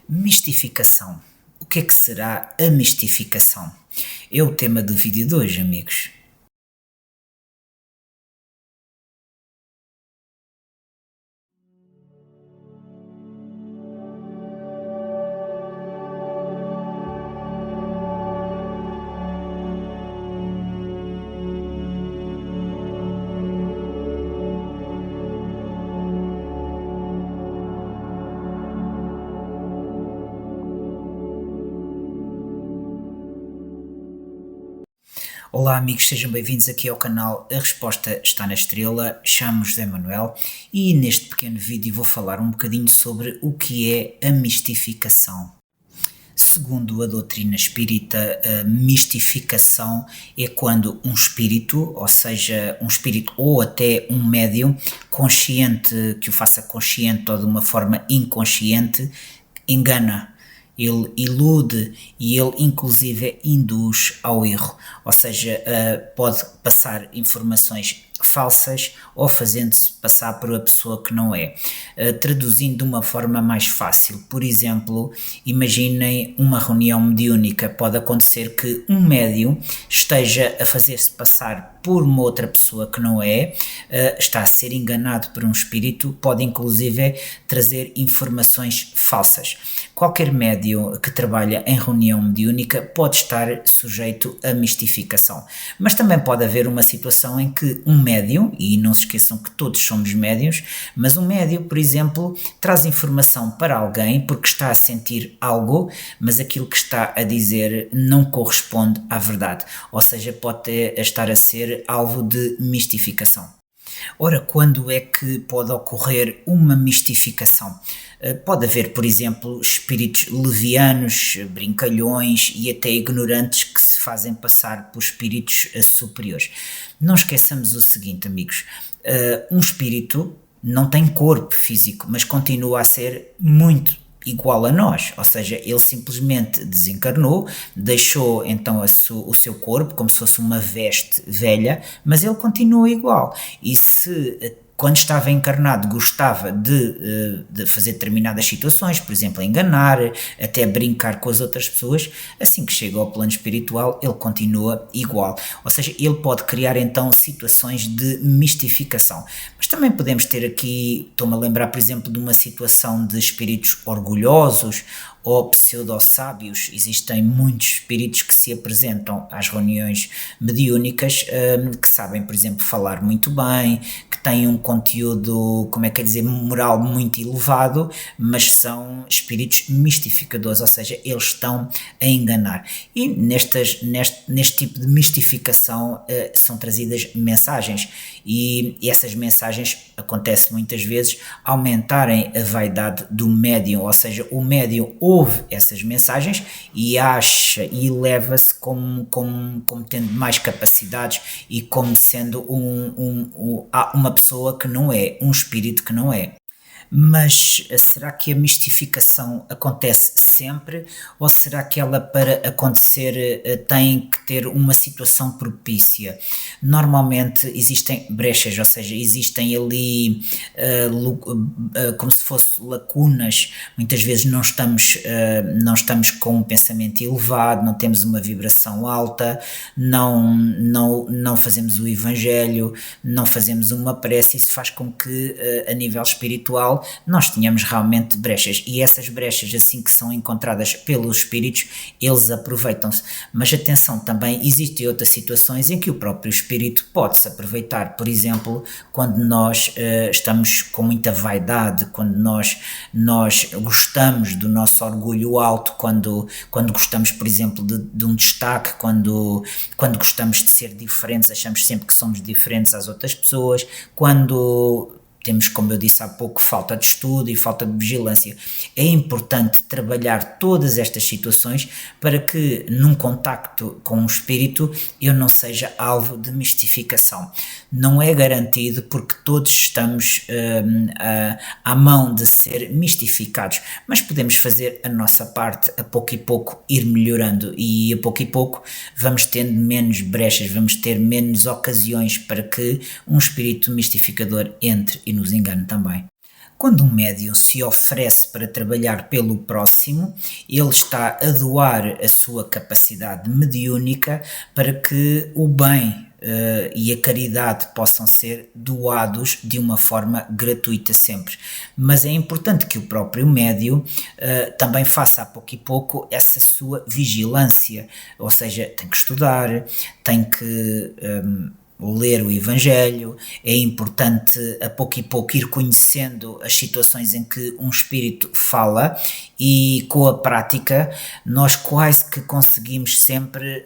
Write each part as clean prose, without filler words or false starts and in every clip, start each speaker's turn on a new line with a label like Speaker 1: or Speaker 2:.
Speaker 1: Mistificação. O que é que será a mistificação? É o tema do vídeo de hoje, amigos. Olá amigos, sejam bem-vindos aqui ao canal A Resposta Está na Estrela. Chamo-me José Manuel e neste pequeno vídeo vou falar um bocadinho sobre o que é a mistificação. Segundo a doutrina espírita, a mistificação é quando um espírito, ou seja, um espírito ou até um médium, consciente, que o faça consciente ou de uma forma inconsciente, engana. Ele ilude e ele inclusive induz ao erro, ou seja, pode passar informações falsas ou fazendo-se passar por uma pessoa que não é. Traduzindo de uma forma mais fácil, por exemplo, imaginem uma reunião mediúnica. Pode acontecer que um médium esteja a fazer-se passar por uma outra pessoa que não é, está a ser enganado por um espírito, pode inclusive trazer informações falsas. Qualquer médium que trabalha em reunião mediúnica pode estar sujeito a mistificação, mas também pode haver uma situação em que um médium, e não se esqueçam que todos somos médiuns, mas um médium, por exemplo, traz informação para alguém porque está a sentir algo, mas aquilo que está a dizer não corresponde à verdade, ou seja, pode estar a ser alvo de mistificação. Ora, quando é que pode ocorrer uma mistificação? Pode haver, por exemplo, espíritos levianos, brincalhões e até ignorantes que se fazem passar por espíritos superiores. Não esqueçamos o seguinte, amigos, um espírito não tem corpo físico, mas continua a ser muito igual a nós, ou seja, ele simplesmente desencarnou, deixou então o seu corpo como se fosse uma veste velha, mas ele continua igual. E se quando estava encarnado gostava de fazer determinadas situações, por exemplo, enganar, até brincar com as outras pessoas, assim que chega ao plano espiritual ele continua igual, ou seja, ele pode criar então situações de mistificação. Mas também podemos ter aqui, estou-me a lembrar por exemplo de uma situação de espíritos orgulhosos ou pseudo-sábios. Existem muitos espíritos que se apresentam às reuniões mediúnicas, que sabem, por exemplo, falar muito bem, que têm um conteúdo, como é que é dizer, moral muito elevado, mas são espíritos mistificadores, ou seja, eles estão a enganar. E neste tipo de mistificação são trazidas mensagens, e essas mensagens acontece muitas vezes aumentarem a vaidade do médium, ou seja, o médium ouve essas mensagens e acha e leva-se como tendo mais capacidades e como sendo uma pessoa que não é, um espírito que não é. Mas será que a mistificação acontece sempre ou será que ela para acontecer tem que ter uma situação propícia? Normalmente existem brechas, ou seja, existem ali como se fosse lacunas. Muitas vezes não estamos com um pensamento elevado, não temos uma vibração alta, não fazemos o evangelho, não fazemos uma prece. Isso faz com que a nível espiritual nós tínhamos realmente brechas, e essas brechas, assim que são encontradas pelos espíritos, eles aproveitam-se. Mas atenção, também existem outras situações em que o próprio espírito pode-se aproveitar, por exemplo, quando nós estamos com muita vaidade, quando nós gostamos do nosso orgulho alto, quando gostamos, por exemplo, de um destaque, quando gostamos de ser diferentes, achamos sempre que somos diferentes às outras pessoas, quando temos, como eu disse há pouco, falta de estudo e falta de vigilância. É importante trabalhar todas estas situações para que, num contacto com o espírito, eu não seja alvo de mistificação. Não é garantido, porque todos estamos à mão de ser mistificados, mas podemos fazer a nossa parte, a pouco e pouco ir melhorando, e a pouco e pouco vamos tendo menos brechas, vamos ter menos ocasiões para que um espírito mistificador entre e nos engane também. Quando um médium se oferece para trabalhar pelo próximo, ele está a doar a sua capacidade mediúnica para que o bem e a caridade possam ser doados de uma forma gratuita sempre. Mas é importante que o próprio médium também faça a pouco e pouco essa sua vigilância, ou seja, tem que estudar, tem que ler o Evangelho, é importante a pouco e pouco ir conhecendo as situações em que um espírito fala, e com a prática nós quase que conseguimos sempre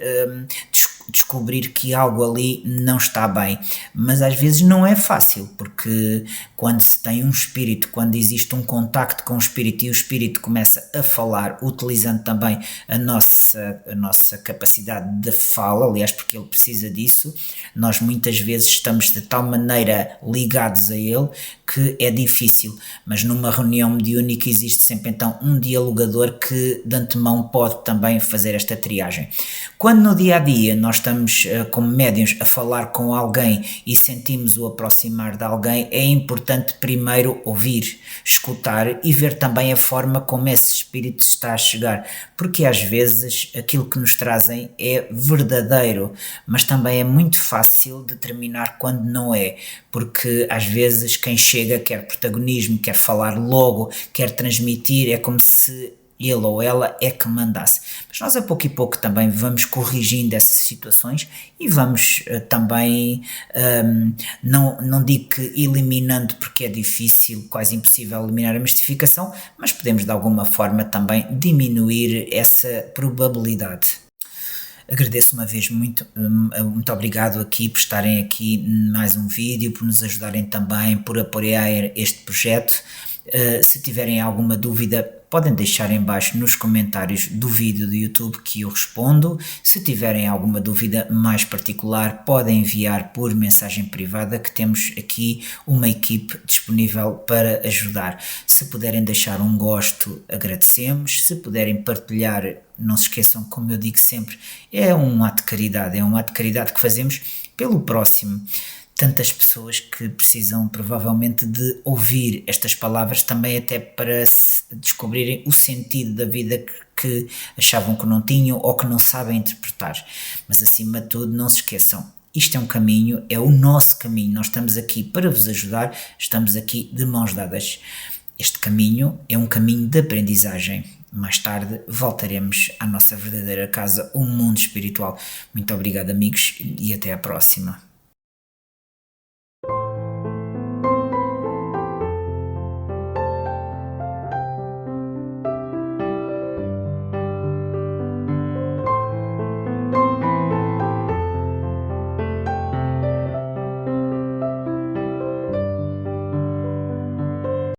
Speaker 1: descobrir que algo ali não está bem, mas às vezes não é fácil, porque quando se tem um espírito, quando existe um contacto com o espírito e o espírito começa a falar, utilizando também a nossa capacidade de fala, aliás, porque ele precisa disso, nós muitas vezes estamos de tal maneira ligados a ele que é difícil, mas numa reunião mediúnica existe sempre então um dialogador que de antemão pode também fazer esta triagem. Quando no dia a dia nós estamos como médiuns a falar com alguém e sentimos o aproximar de alguém, é importante primeiro ouvir, escutar e ver também a forma como esse espírito está a chegar, porque às vezes aquilo que nos trazem é verdadeiro, mas também é muito fácil determinar quando não é, porque às vezes quem chega quer protagonismo, quer falar logo, quer transmitir, é como se ele ou ela é que mandasse. Mas nós a pouco e pouco também vamos corrigindo essas situações e vamos também, não digo que eliminando, porque é difícil, quase impossível eliminar a mistificação, mas podemos de alguma forma também diminuir essa probabilidade. Agradeço uma vez muito obrigado aqui por estarem aqui mais um vídeo, por nos ajudarem também, por apoiar este projeto. Se tiverem alguma dúvida, podem deixar em baixo nos comentários do vídeo do YouTube que eu respondo. Se tiverem alguma dúvida mais particular, podem enviar por mensagem privada, que temos aqui uma equipe disponível para ajudar. Se puderem deixar um gosto, agradecemos. Se puderem partilhar, não se esqueçam, como eu digo sempre, é um ato de caridade que fazemos pelo próximo. Tantas pessoas que precisam provavelmente de ouvir estas palavras também, até para descobrirem o sentido da vida que achavam que não tinham ou que não sabem interpretar. Mas acima de tudo, não se esqueçam, isto é um caminho, é o nosso caminho, nós estamos aqui para vos ajudar, estamos aqui de mãos dadas. Este caminho é um caminho de aprendizagem. Mais tarde voltaremos à nossa verdadeira casa, o mundo espiritual. Muito obrigado, amigos, e até à próxima.